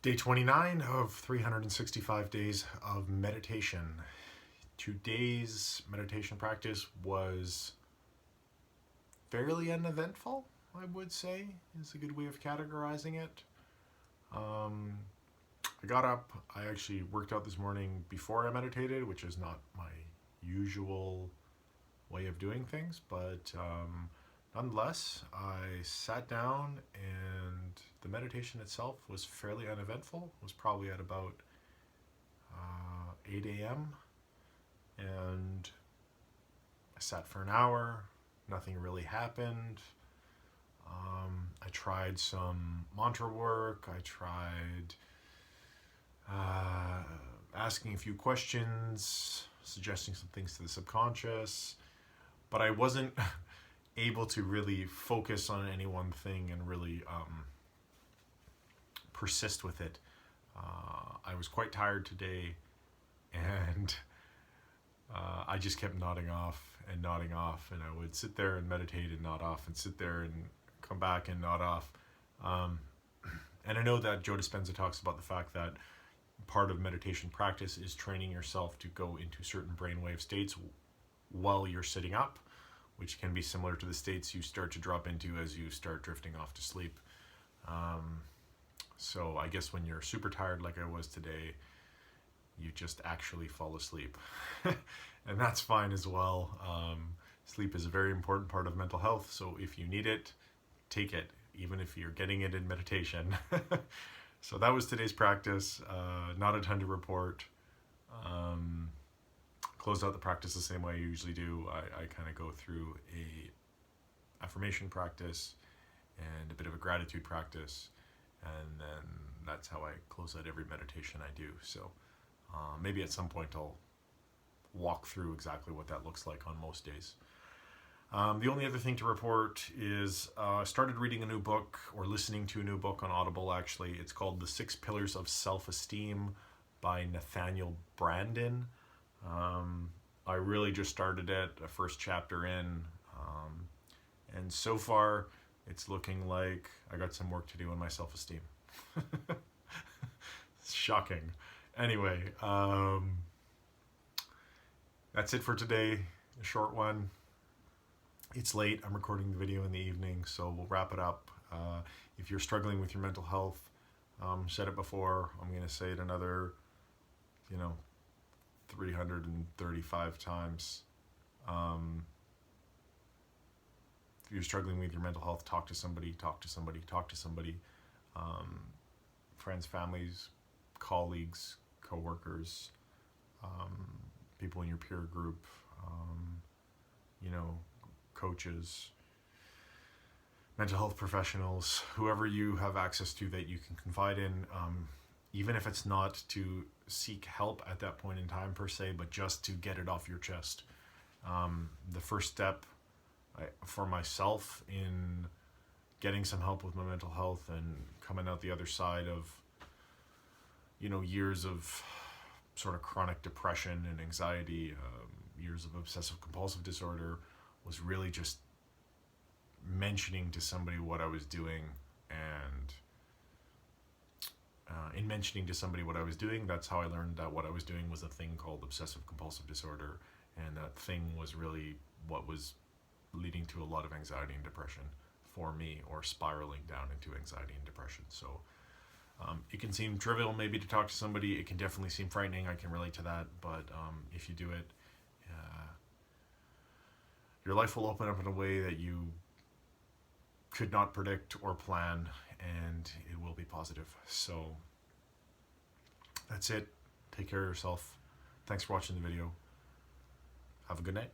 Day 29 of 365 days of meditation. Today's meditation practice was fairly uneventful, I would say, is a good way of categorizing it. I got up, I actually worked out this morning before I meditated, which is not my usual way of doing things, but nonetheless, I sat down and the meditation itself was fairly uneventful. It was probably at about 8 a.m. and I sat for an hour. Nothing really happened. I tried some mantra work. I tried asking a few questions, suggesting some things to the subconscious, but I wasn't able to really focus on any one thing and really persist with it. I was quite tired today, and I just kept nodding off, and I would sit there and meditate and nod off, and sit there and come back and nod off. And I know that Joe Dispenza talks about the fact that part of meditation practice is training yourself to go into certain brainwave states while you're sitting up, which can be similar to the states you start to drop into as you start drifting off to sleep. So I guess when you're super tired like I was today, you just actually fall asleep. And that's fine as well. Sleep is a very important part of mental health, so if you need it, take it, even if you're getting it in meditation. So that was today's practice. Not a ton to report. Closed out the practice the same way I usually do. I kind of go through a affirmation practice and a bit of a gratitude practice, and then that's how I close out every meditation I do. So maybe at some point I'll walk through exactly what that looks like on most days. The only other thing to report is I started reading a new book, or listening to a new book on Audible actually. It's called The 6 Pillars of Self-Esteem by Nathaniel Branden. I really just started it, a first chapter in, and so far it's looking like I got some work to do on my self-esteem. It's shocking. Anyway, that's it for today, a short one. It's late, I'm recording the video in the evening, so we'll wrap it up. If you're struggling with your mental health, said it before, I'm going to say it another, 335 times. If you're struggling with your mental health, talk to somebody. Friends, families, colleagues, co-workers, people in your peer group, coaches, mental health professionals, whoever you have access to that you can confide in, even if it's not to seek help at that point in time per se, but just to get it off your chest. The first step for myself in getting some help with my mental health and coming out the other side of, years of sort of chronic depression and anxiety, years of obsessive compulsive disorder, was really just mentioning to somebody what I was doing. And in mentioning to somebody what I was doing, that's how I learned that what I was doing was a thing called obsessive compulsive disorder, and that thing was really what was leading to a lot of anxiety and depression for me, or spiraling down into anxiety and depression. So it can seem trivial maybe to talk to somebody. It can definitely seem frightening. I can relate to that. But if you do it, your life will open up in a way that you could not predict or plan, and it will be positive. So that's it. Take care of yourself. Thanks for watching the video. Have a good night.